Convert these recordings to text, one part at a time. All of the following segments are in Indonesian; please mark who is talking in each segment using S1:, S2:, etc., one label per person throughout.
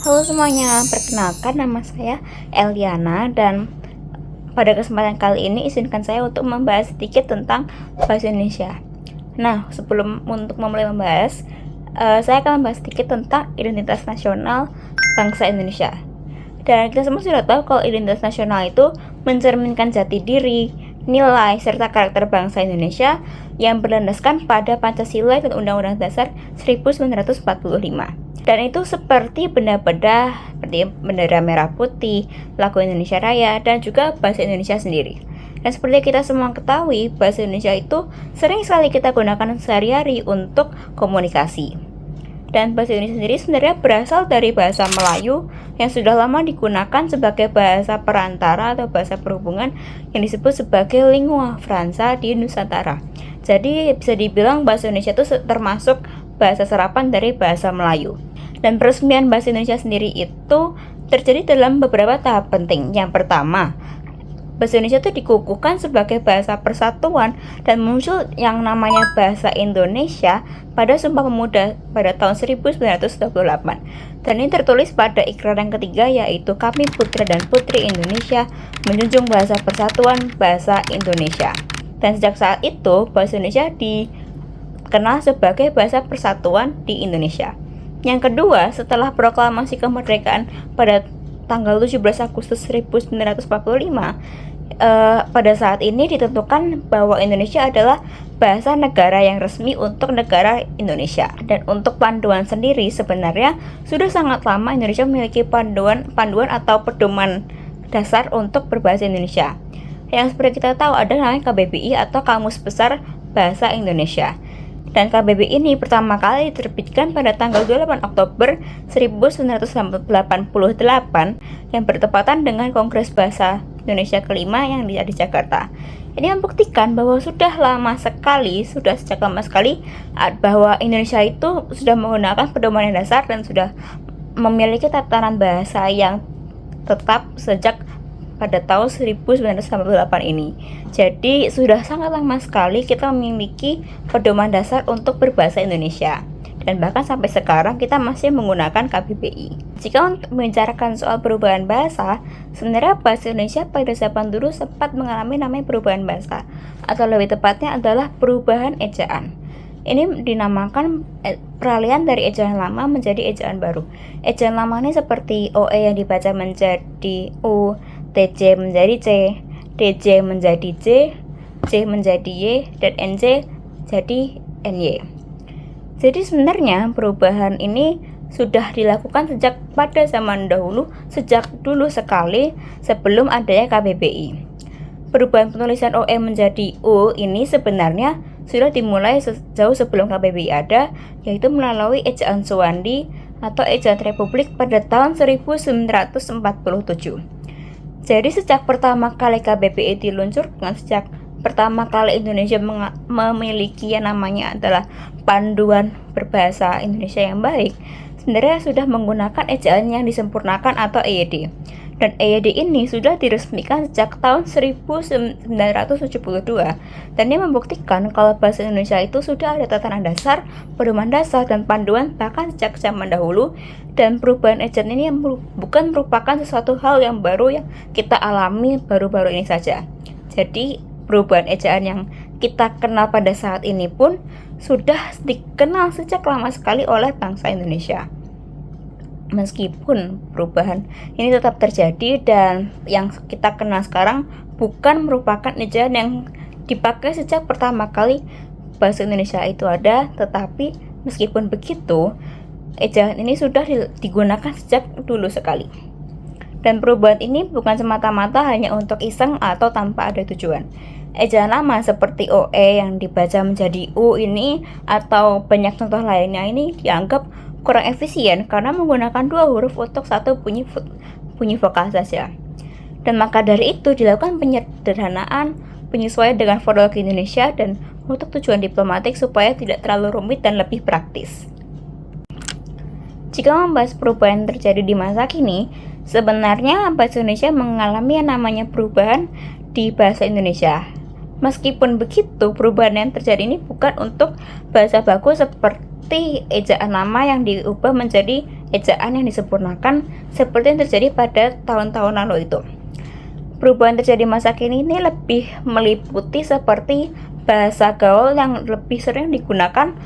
S1: Halo semuanya, perkenalkan nama saya Eliana dan pada kesempatan kali ini izinkan saya untuk membahas sedikit tentang bahasa Indonesia. Nah, sebelum untuk memulai membahas, saya akan membahas sedikit tentang identitas nasional bangsa Indonesia. Dan kita semua sudah tahu kalau identitas nasional itu mencerminkan jati diri, nilai, serta karakter bangsa Indonesia yang berlandaskan pada Pancasila dan Undang-Undang Dasar 1945. Dan itu seperti benda-benda seperti bendera merah putih, lagu Indonesia Raya, dan juga bahasa Indonesia sendiri. Dan seperti kita semua ketahui, bahasa Indonesia itu sering sekali kita gunakan sehari-hari untuk komunikasi. Dan bahasa Indonesia sendiri sebenarnya berasal dari bahasa Melayu yang sudah lama digunakan sebagai bahasa perantara atau bahasa perhubungan yang disebut sebagai lingua franca di Nusantara. Jadi bisa dibilang bahasa Indonesia itu termasuk bahasa serapan dari bahasa Melayu. Dan peresmian bahasa Indonesia sendiri itu terjadi dalam beberapa tahap penting. Yang pertama, bahasa Indonesia itu dikukuhkan sebagai bahasa persatuan dan muncul yang namanya bahasa Indonesia pada Sumpah Pemuda pada tahun 1928. Dan ini tertulis pada ikrar yang ketiga, yaitu kami putra dan putri Indonesia menjunjung bahasa persatuan bahasa Indonesia. Dan sejak saat itu bahasa Indonesia dikenal sebagai bahasa persatuan di Indonesia. Yang kedua, setelah proklamasi kemerdekaan pada tanggal 17 Agustus 1945, pada saat ini ditentukan bahwa Indonesia adalah bahasa negara yang resmi untuk negara Indonesia. Dan untuk panduan sendiri sebenarnya sudah sangat lama Indonesia memiliki panduan atau pedoman dasar untuk berbahasa Indonesia. Yang seperti kita tahu ada namanya KBBI atau Kamus Besar Bahasa Indonesia. Dan KBBI ini pertama kali diterbitkan pada tanggal 28 Oktober 1988 yang bertepatan dengan Kongres Bahasa Indonesia kelima yang ada di Jakarta. Ini membuktikan bahwa sudah sejak lama sekali bahwa Indonesia itu sudah menggunakan pedoman yang dasar dan sudah memiliki tatanan bahasa yang tetap sejak pada tahun 1998 ini. Jadi sudah sangat lama sekali kita memiliki pedoman dasar untuk berbahasa Indonesia. Dan bahkan sampai sekarang kita masih menggunakan KBBI. Jika untuk membicarakan soal perubahan bahasa, sebenarnya bahasa Indonesia pada zaman dulu sempat mengalami namanya perubahan bahasa, atau lebih tepatnya adalah perubahan ejaan. Ini dinamakan peralihan dari ejaan lama menjadi ejaan baru. Ejaan lama ini seperti OE yang dibaca menjadi U, TJ menjadi C, DJ menjadi J, C menjadi Y, dan NJ jadi NY. Jadi sebenarnya perubahan ini sudah dilakukan sejak pada zaman dahulu, sejak dulu sekali sebelum adanya KBBI. Perubahan penulisan OE menjadi U ini sebenarnya sudah dimulai jauh sebelum KBBI ada, yaitu melalui ejaan Suwandi atau ejaan Republik pada tahun 1947. Jadi sejak pertama kali KBBI diluncurkan, sejak pertama kali Indonesia memiliki yang namanya adalah panduan berbahasa Indonesia yang baik, sebenarnya sudah menggunakan ejaan yang disempurnakan atau EYD. Dan EYD ini sudah diresmikan sejak tahun 1972. Dan ini membuktikan kalau bahasa Indonesia itu sudah ada tatanan dasar, pedoman dasar, dan panduan bahkan sejak zaman dahulu. Dan perubahan ejaan ini bukan merupakan sesuatu hal yang baru yang kita alami baru-baru ini saja. Jadi perubahan ejaan yang kita kenal pada saat ini pun sudah dikenal sejak lama sekali oleh bangsa Indonesia. Meskipun perubahan ini tetap terjadi dan yang kita kenal sekarang bukan merupakan ejaan yang dipakai sejak pertama kali bahasa Indonesia itu ada, tetapi meskipun begitu ejaan ini sudah digunakan sejak dulu sekali. Dan perubahan ini bukan semata-mata hanya untuk iseng atau tanpa ada tujuan. Ejaan lama seperti OE yang dibaca menjadi U ini atau banyak contoh lainnya ini dianggap kurang efisien karena menggunakan dua huruf untuk satu bunyi vokal saja. Dan maka dari itu dilakukan penyederhanaan, penyesuaian dengan fonologi Indonesia dan untuk tujuan diplomatik supaya tidak terlalu rumit dan lebih praktis. Jika membahas perubahan yang terjadi di masa kini, sebenarnya bahasa Indonesia mengalami yang namanya perubahan di bahasa Indonesia. Meskipun begitu, perubahan yang terjadi ini bukan untuk bahasa baku seperti ejaan lama yang diubah menjadi ejaan yang disempurnakan seperti yang terjadi pada tahun-tahun lalu itu. Perubahan terjadi masa kini ini lebih meliputi seperti bahasa gaul yang lebih sering digunakan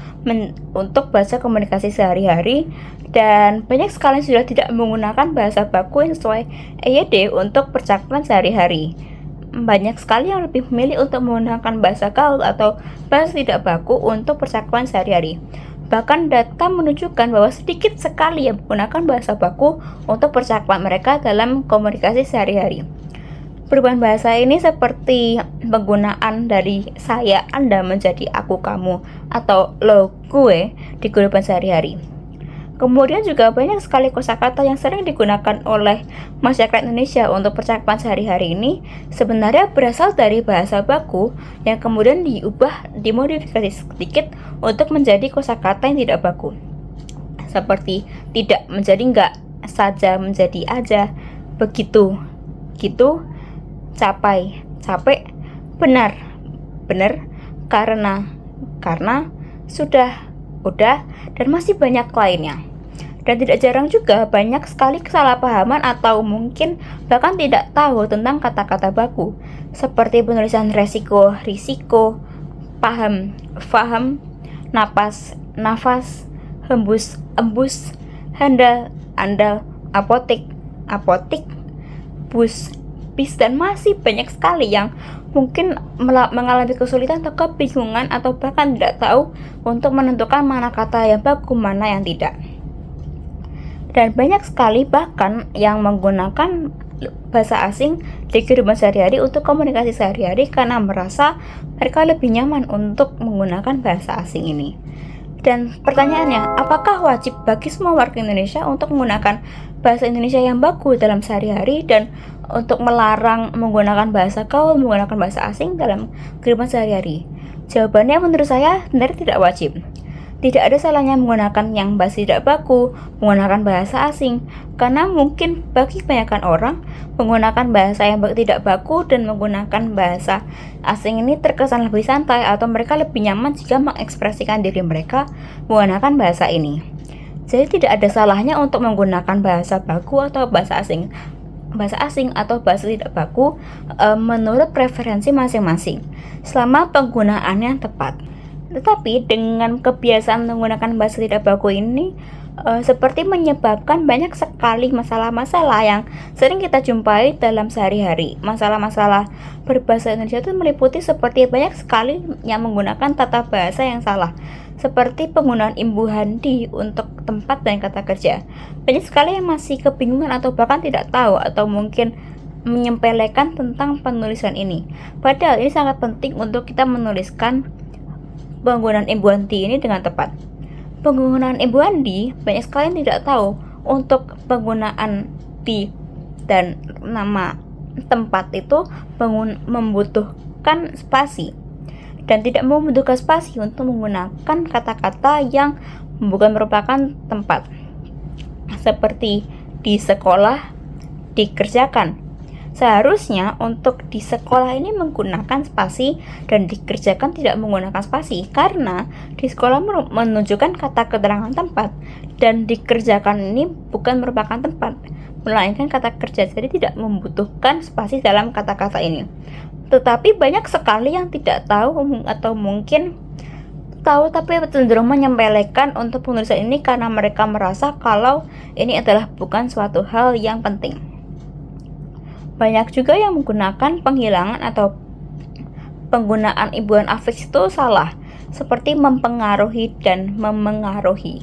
S1: untuk bahasa komunikasi sehari-hari, dan banyak sekali sudah tidak menggunakan bahasa baku yang sesuai EYD untuk percakapan sehari-hari. Banyak sekali yang lebih memilih untuk menggunakan bahasa gaul atau bahasa tidak baku untuk percakapan sehari-hari. Bahkan data menunjukkan bahwa sedikit sekali yang menggunakan bahasa baku untuk percakapan mereka dalam komunikasi sehari-hari. Perubahan bahasa ini seperti penggunaan dari saya, Anda menjadi aku, kamu, atau lo, gue di kehidupan sehari-hari. Kemudian juga banyak sekali kosakata yang sering digunakan oleh masyarakat Indonesia untuk percakapan sehari-hari ini sebenarnya berasal dari bahasa baku yang kemudian dimodifikasi sedikit untuk menjadi kosakata yang tidak baku. Seperti tidak menjadi enggak, saja menjadi aja, begitu, gitu, capai, capek, benar, benar, karena, sudah, udah, dan masih banyak lainnya. Dan tidak jarang juga banyak sekali kesalahpahaman atau mungkin bahkan tidak tahu tentang kata-kata baku, seperti penulisan risiko, paham, faham, napas, nafas, hembus, embus, handal, andal, apotik, bus, bis, dan masih banyak sekali yang mungkin mengalami kesulitan atau kebingungan atau bahkan tidak tahu untuk menentukan mana kata yang baku, mana yang tidak. Dan banyak sekali bahkan yang menggunakan bahasa asing di kehidupan sehari-hari untuk komunikasi sehari-hari karena merasa mereka lebih nyaman untuk menggunakan bahasa asing ini. Dan pertanyaannya, apakah wajib bagi semua warga Indonesia untuk menggunakan bahasa Indonesia yang baku dalam sehari-hari dan untuk melarang menggunakan bahasa gaul, menggunakan bahasa asing dalam kehidupan sehari-hari? Jawabannya menurut saya sebenarnya tidak wajib. Tidak ada salahnya menggunakan yang bahasa tidak baku, menggunakan bahasa asing, karena mungkin bagi kebanyakan orang menggunakan bahasa yang tidak baku dan menggunakan bahasa asing ini terkesan lebih santai atau mereka lebih nyaman jika mengekspresikan diri mereka menggunakan bahasa ini. Jadi tidak ada salahnya untuk menggunakan bahasa baku atau bahasa asing atau bahasa tidak baku menurut preferensi masing-masing, selama penggunaannya tepat. Tetapi dengan kebiasaan menggunakan bahasa tidak baku ini seperti menyebabkan banyak sekali masalah-masalah yang sering kita jumpai dalam sehari-hari. Masalah-masalah berbahasa Indonesia itu meliputi seperti banyak sekali yang menggunakan tata bahasa yang salah, seperti penggunaan imbuhan di untuk tempat dan kata kerja. Banyak sekali yang masih kebingungan atau bahkan tidak tahu atau mungkin menyepelekan tentang penulisan ini. Padahal ini sangat penting untuk kita menuliskan penggunaan imbuhan di ini dengan tepat. Penggunaan imbuhan di banyak sekali yang tidak tahu untuk penggunaan di dan nama tempat itu membutuhkan spasi dan tidak membutuhkan spasi untuk menggunakan kata-kata yang bukan merupakan tempat, seperti di sekolah, dikerjakan. Seharusnya untuk di sekolah ini menggunakan spasi dan dikerjakan tidak menggunakan spasi, karena di sekolah menunjukkan kata keterangan tempat dan dikerjakan ini bukan merupakan tempat, melainkan kata kerja, jadi tidak membutuhkan spasi dalam kata-kata ini. Tetapi banyak sekali yang tidak tahu atau mungkin tahu tapi cenderung menyepelekan untuk penulisan ini karena mereka merasa kalau ini adalah bukan suatu hal yang penting. Banyak juga yang menggunakan penghilangan atau penggunaan imbuhan afiks itu salah, seperti mempengaruhi dan memengaruhi.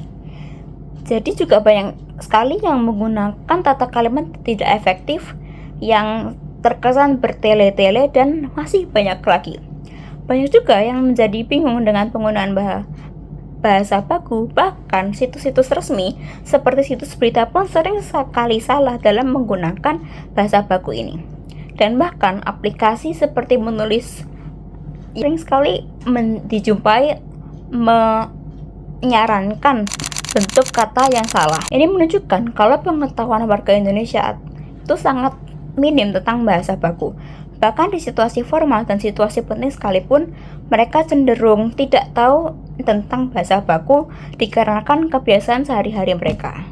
S1: Jadi juga banyak sekali yang menggunakan tata kalimat tidak efektif yang terkesan bertele-tele dan masih banyak lagi. Banyak juga yang menjadi bingung dengan penggunaan bahasa baku, bahkan situs-situs resmi seperti situs berita pun sering sekali salah dalam menggunakan bahasa baku ini. Dan bahkan aplikasi seperti menulis sering sekali dijumpai menyarankan bentuk kata yang salah. Ini menunjukkan kalau pengetahuan warga Indonesia itu sangat minim tentang bahasa baku. Bahkan di situasi formal dan situasi penting sekalipun, mereka cenderung tidak tahu tentang bahasa baku dikarenakan kebiasaan sehari-hari mereka.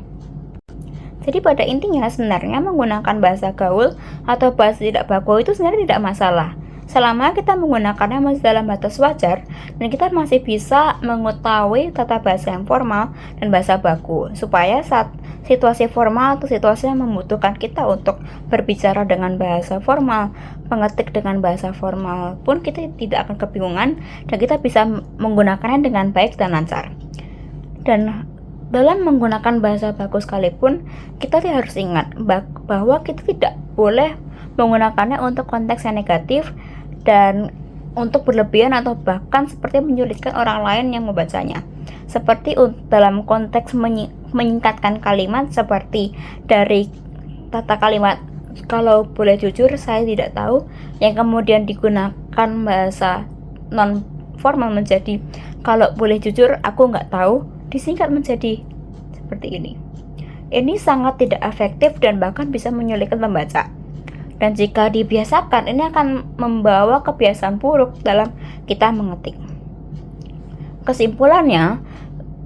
S1: Jadi pada intinya sebenarnya menggunakan bahasa gaul atau bahasa tidak baku itu sebenarnya tidak masalah. Selama kita menggunakannya masih dalam batas wajar dan kita masih bisa mengetahui tata bahasa yang formal dan bahasa baku, supaya saat situasi formal atau situasi yang membutuhkan kita untuk berbicara dengan bahasa formal, mengetik dengan bahasa formal pun kita tidak akan kebingungan dan kita bisa menggunakannya dengan baik dan lancar. Dan dalam menggunakan bahasa baku sekalipun, kita harus ingat bahwa kita tidak boleh menggunakannya untuk konteks yang negatif dan untuk berlebihan atau bahkan seperti menyulitkan orang lain yang membacanya. Seperti dalam konteks menyingkatkan kalimat, seperti dari tata kalimat kalau boleh jujur saya tidak tahu, yang kemudian digunakan bahasa non formal menjadi kalau boleh jujur aku nggak tahu, disingkat menjadi seperti ini. Ini sangat tidak efektif dan bahkan bisa menyulitkan pembaca. Dan jika dibiasakan, ini akan membawa kebiasaan buruk dalam kita mengetik. Kesimpulannya,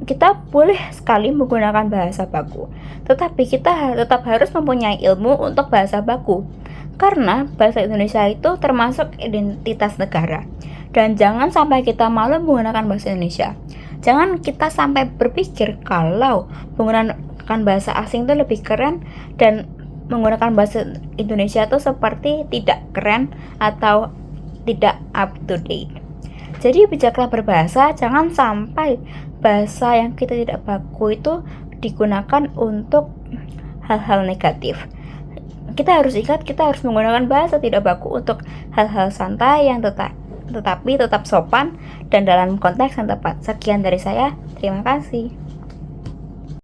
S1: kita boleh sekali menggunakan bahasa baku, tetapi kita tetap harus mempunyai ilmu untuk bahasa baku, karena bahasa Indonesia itu termasuk identitas negara. Dan jangan sampai kita malu menggunakan bahasa Indonesia. Jangan kita sampai berpikir kalau menggunakan bahasa asing itu lebih keren dan menggunakan bahasa Indonesia itu seperti tidak keren atau tidak up to date. Jadi bijaklah berbahasa, jangan sampai bahasa yang kita tidak baku itu digunakan untuk hal-hal negatif. Kita harus ingat, kita harus menggunakan bahasa tidak baku untuk hal-hal santai yang tetapi tetap sopan dan dalam konteks yang tepat. Sekian dari saya, terima kasih.